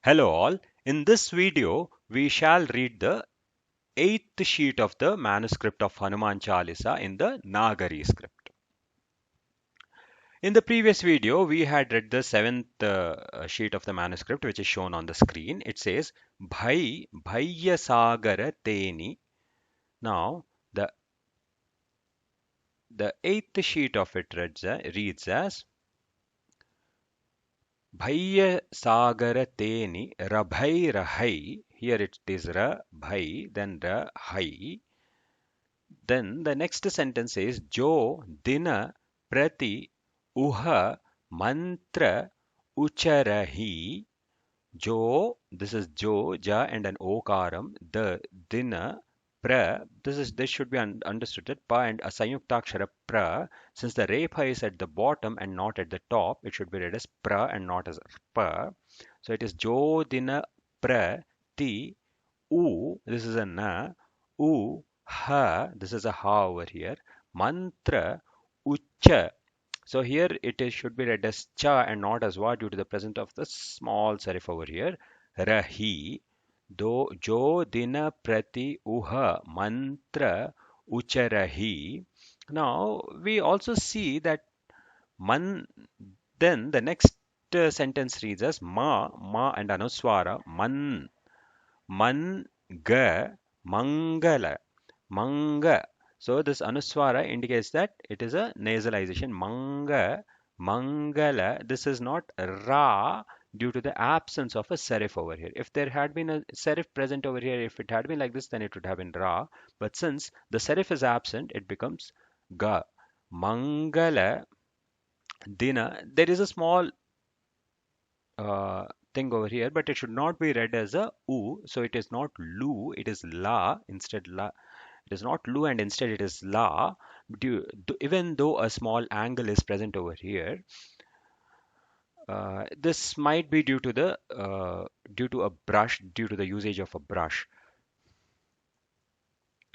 Hello all. In this video, we shall read the eighth sheet of the manuscript of Hanuman Chalisa in the Nagari script. In the previous video, we had read the seventh sheet of the manuscript, which is shown on the screen. It says, Bhayya Sagara Teni. Now, the, the eighth sheet of it reads as, Bhayya Sagara Teni Rabhai Rahai. Here it is Ra Bhai, then Ra Hai. Then the next sentence is Jo Dina Prati Uha Mantra Ucharahi. Jo, this is Jo, Ja and an Okaram. The Dina Pra, this should be understood at Pa and a Sayuktakshara Pra. Since the Repha is at the bottom and not at the top, it should be read as Pra and not as Pa. So it is Jo Dina Pra Ti U, this is a Na, U, Ha, this is a Ha over here, Mantra, Ucha. So here should be read as Cha and not as Va due to the presence of the small serif over here. Rahi, Do, Jo, Dina, Prati, Uha, Mantra, Ucharahi. Now we also see that Man, then the next sentence reads as Ma and Anuswara, Man, Ga, Mangala, Manga. So this Anuswara indicates that it is a nasalization. Manga, Mangala. This is not Ra due to the absence of a serif over here. If there had been a serif present over here, if it had been like this, then it would have been Ra. But since the serif is absent, it becomes Ga. Mangala Dina. There is a small uh, thing over here, but it should not be read as a U. So it is not Lu, it is La. Instead, La. It is not Lu and instead it is La. Even though a small angle is present over here, this might be due to a brush, due to the usage of a brush.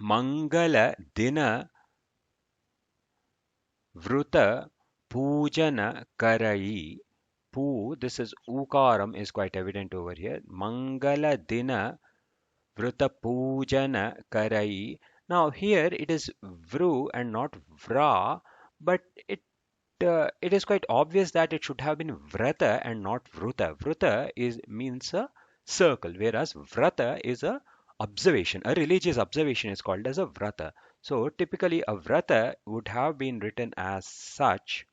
Mangala Dina Vruta Pujana Karai. This is Ukaram is quite evident over here. Mangala Dina Vrita Pujana Karai. Now here it is Vru and not Vra, but it is quite obvious that it should have been Vrata and not Vruta. Vruta means a circle, whereas Vrata is a observation. A religious observation is called as a Vrata. So typically a Vrata would have been written as such,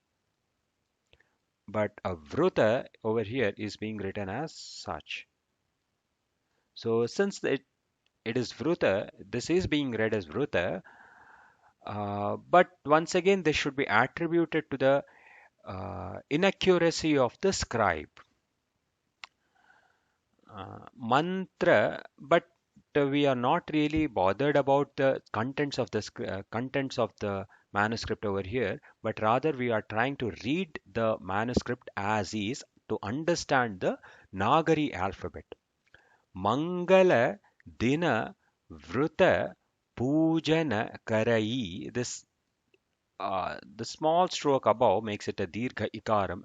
but a Vruta over here is being written as such. So since it is Vruta, this is being read as Vruta, but once again, this should be attributed to the inaccuracy of the scribe. Mantra, but we are not really bothered about the contents of the manuscript over here, but rather we are trying to read the manuscript as is to understand the Nagari alphabet. Mangala Dina Vruta Pujana Karai. The small stroke above makes it a dirgha ikaram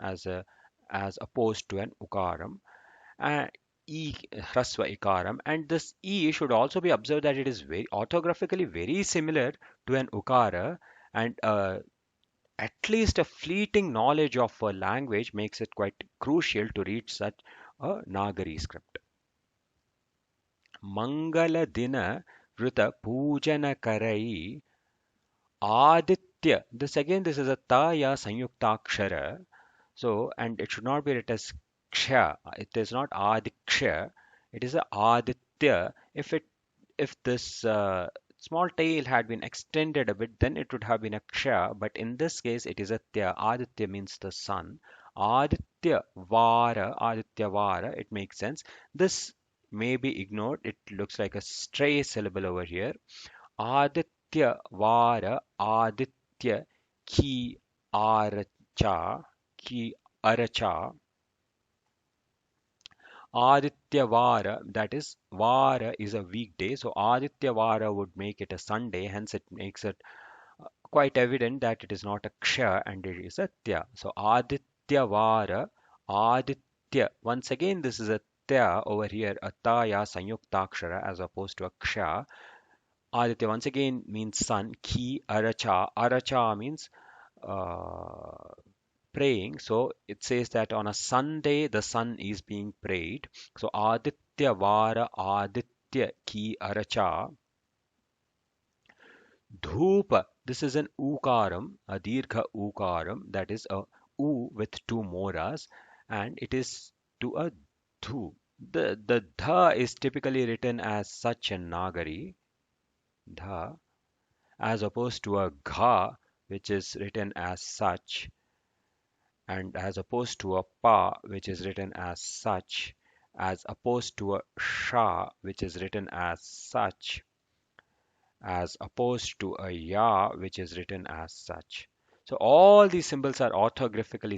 as opposed to an ukaram. And e hrasva ikaram, and this e should also be observed that it is very orthographically very similar to an ukara, and at least a fleeting knowledge of a language makes it quite crucial to read such a Nagari script. Mangala Dina Vrita Pujana Karai Aditya. This is a ta ya sanyuktakshara. So, and it should not be written as ksha. It is not adiksha. It is a aditya. If this small tail had been extended a bit, then it would have been a ksha. But in this case, it is a tya. Aditya means the sun. Aditya vara. It makes sense. This may be ignored. It looks like a stray syllable over here. Aditya Vara Aditya Ki Aracha Ki Aracha Aditya Vara, that is Vara is a weekday, so Aditya Vara would make it a Sunday, hence it makes it quite evident that it is not a Ksha and it is a Tya. So Aditya Vara Aditya, once again this is a aditya over here, a ta ya sanyuktakshara as opposed to a ksha. Aditya once again means sun. Ki aracha. Aracha means uh, praying. So it says that on a Sunday the sun is being prayed. So Aditya Vara Aditya Ki Aracha. Dhupa. This is an ukaram, a dirgha ukaram, that is a u with two moras, and it is to a dhu. The dha is typically written as such in Nagari, dha, as opposed to a gha, which is written as such, and as opposed to a pa, which is written as such, as opposed to a sha, which is written as such, as opposed to a ya, which is written as such. So all these symbols are orthographically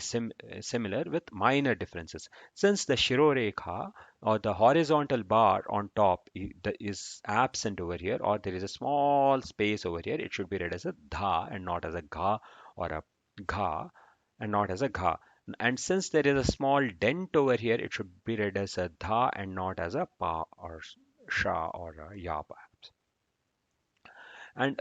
similar with minor differences. Since the Shirorekha or the horizontal bar on top is absent over here, or there is a small space over here, it should be read as a dha and not as a gha, or a gha and not as a gha. And since there is a small dent over here, it should be read as a dha and not as a pa or sha or a ya. And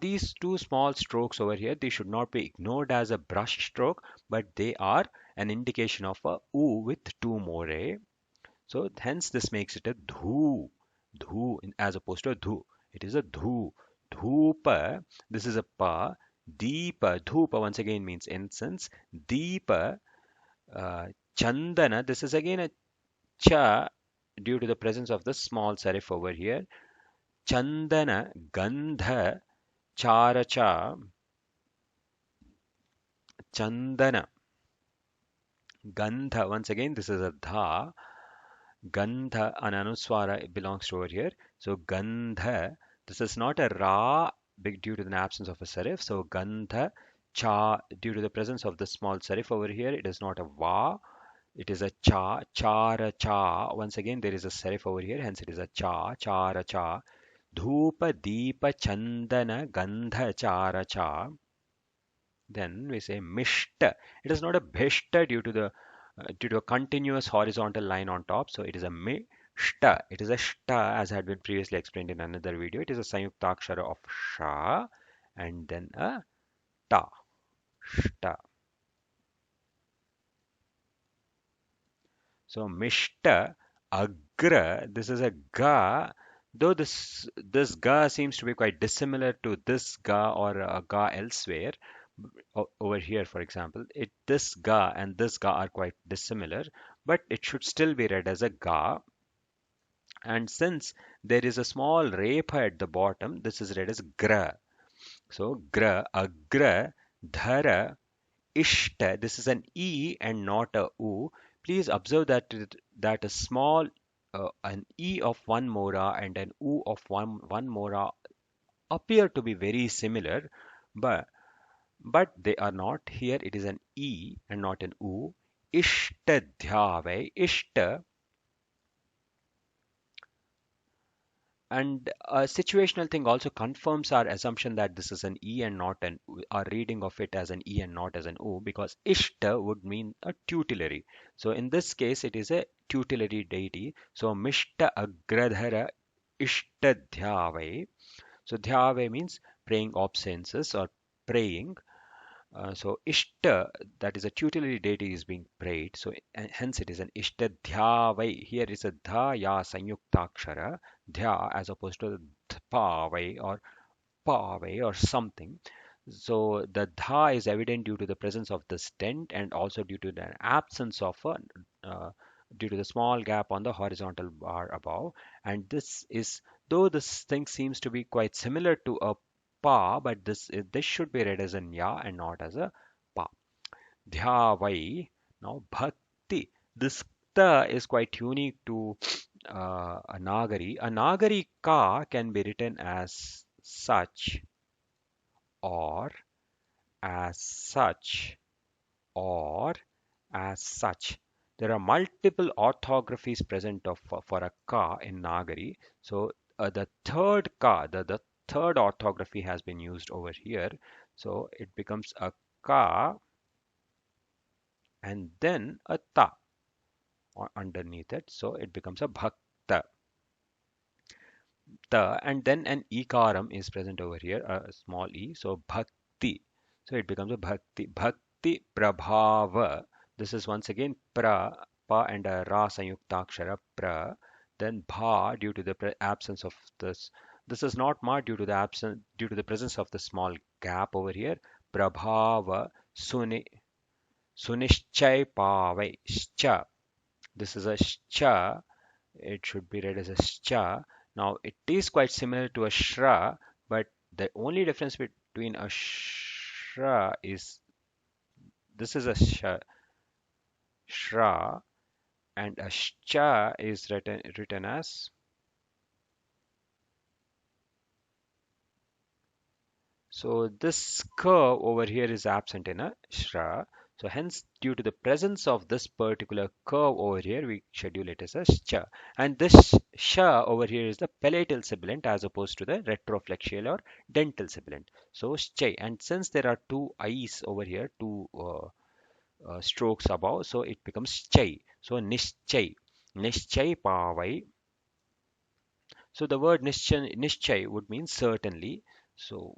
these two small strokes over here, they should not be ignored as a brush stroke, but they are an indication of a u with two more. So hence this makes it a dhu, as opposed to a dhu. It is a dhu. Dhupa, this is a pa. Deepa, dhupa once again means incense. Deepa, uh, chandana, this is again a cha due to the presence of the small serif over here. Chandana, gandha, characha, chandana, gandha. Once again, this is a dha. Gandha, an anuswara, it belongs to over here. So gandha, this is not a ra big due to the absence of a serif. So gandha, cha, due to the presence of the small serif over here, it is not a va. It is a cha, chara cha. Once again, there is a serif over here, hence it is a cha, chara cha. Dhupa, deepa, chandana, gandha, chara cha. Then we say mishta. It is not a bhishta due to a continuous horizontal line on top. So it is a mishta. It is a shta as had been previously explained in another video. It is a sayuktakshara of sha and then a ta. Shta. So mishta agra. This is a ga. Though this ga seems to be quite dissimilar to this ga or a ga elsewhere, over here, for example, this ga and this ga are quite dissimilar, but it should still be read as a ga. And since there is a small repa at the bottom, this is read as gra. So gra, agra, dhara, ishta. This is an e and not a u. Please observe that a small an e of one mora and an u of one mora appear to be very similar, but they are not. Here it is an E and not an U. Ishtadhyave, Ishta, and a situational thing also confirms our assumption that this is an E and not an U, our reading of it as an E and not as an U, because Ishta would mean a tutelary. So in this case, it is a tutelary deity. So Mishta Agradhara Ishtadhyave. So Dhyave means praying obeisances or praying. So Ishta, that is a tutelary deity, is being prayed. So hence it is an Ishta Dhyavai. Here is a Dha Ya Sanyuktakshara, Dhya as opposed to Dhpavai or Pavai or something. So the Dha is evident due to the presence of the stent and also due to the absence of a due to the small gap on the horizontal bar above. And this is, though this thing seems to be quite similar to a pa, but this should be read as an ya and not as a pa. Dhyavai. Now bhakti. This ta is quite unique to a Nagari. A Nagari ka can be written as such or as such or as such. There are multiple orthographies present for a ka in Nagari. So the third ka, the third orthography has been used over here. So it becomes a ka and then a ta. underneath it. So it becomes a bhakta. And then an ikaram is present over here, a small e. So bhakti. So it becomes a bhakti. Bhakti prabhava. This is once again pa and a ra sayuktakshara pra. Then bha due to the absence of this. This is not ma due to the presence of the small gap over here. Prabhava suni sunishchay pavai. Shcha. This is a shcha. It should be read as a scha. Now it is quite similar to a shra, but the only difference between a shra is this is a shra, and a scha is written as. So this curve over here is absent in a shra. So hence, due to the presence of this particular curve over here, we schedule it as a scha. And this sha over here is the palatal sibilant as opposed to the retroflexial or dental sibilant. So schai. And since there are two eyes over here, two strokes above, so it becomes chai. So nischai. Nischai pavai. So the word nischai would mean certainly. So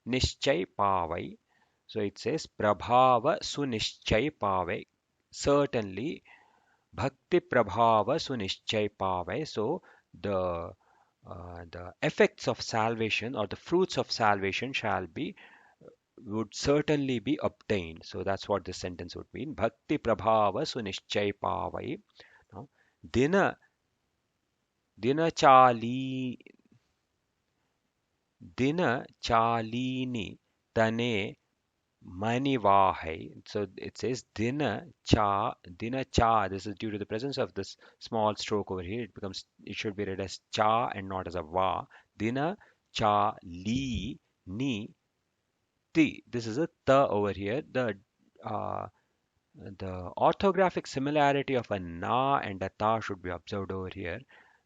nischay pavai. So it says prabhava sunischay pavai. Certainly, bhakti prabhava sunischay pavai. So the effects of salvation or the fruits of salvation shall be would certainly be obtained. So that's what this sentence would mean. Bhakti prabhava sunischay pavai. Now, dina dinachali dinachalini tane Manivahai. So it says dina cha. This is due to the presence of this small stroke over here. It should be read as cha and not as a va. Dina cha li ni ti. This is a ta over here. Uh, the orthographic similarity of a na and a ta should be observed over here.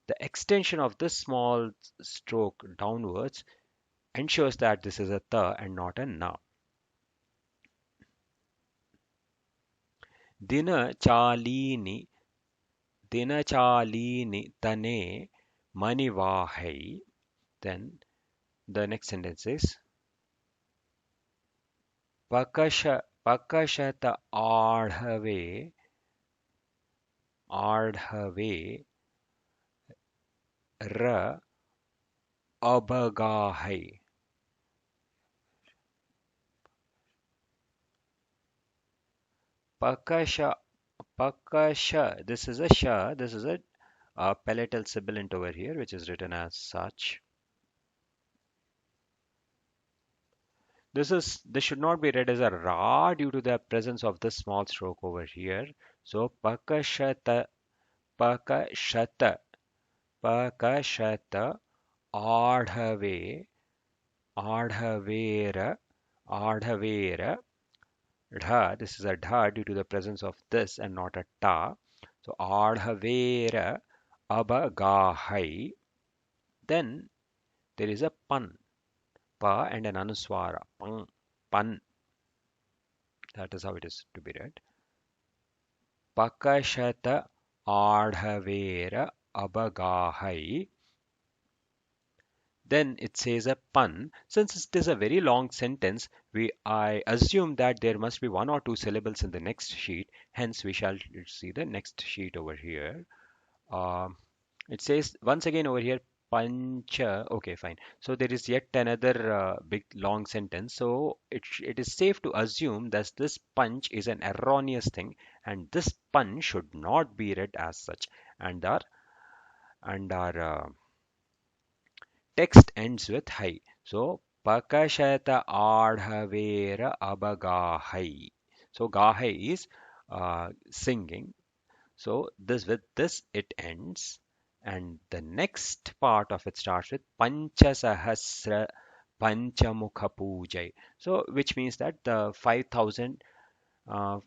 The extension of this small stroke downwards ensures that this is a ta and not a na. Dinachalini Dinachalini Tane Manivahai. Then the next sentence is Pakashata Ardhave Ra Abagahai. Pakasha Pakasha. This is a sha. This is a palatal sibilant over here, which is written as such. This should not be read as a ra due to the presence of this small stroke over here. So pakashata pakashata Ardhave Ardhavera Ardhavera dha. This is a dha due to the presence of this and not a ta. So Ardhavera Abagahai. Then there is a pan, pa and an anuswara. Pan. That is how it is to be read. Pakashata Ardhavera Abagahai. Then it says a pun. Since it is a very long sentence, I assume that there must be one or two syllables in the next sheet. Hence, we shall see the next sheet over here. Um, it says once again over here, pancha. Okay, fine. So there is yet another big long sentence. So it is safe to assume that this punch is an erroneous thing, and this pun should not be read as such. And our text ends with hai. So pakashata ardhavera abagahai. So gahai is singing. So with this it ends, and the next part of it starts with panchasahasra panchamukha pujai. So which means that the 5,000 uh,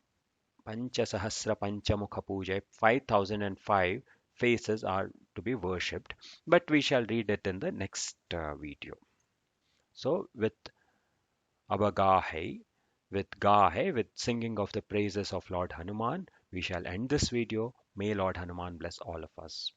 panchasahasra panchamukha pujai, 5,005 faces are to be worshipped, but we shall read it in the next video. So with Abagahe, with Gahe, with singing of the praises of Lord Hanuman, We shall end this video. May Lord Hanuman bless all of us.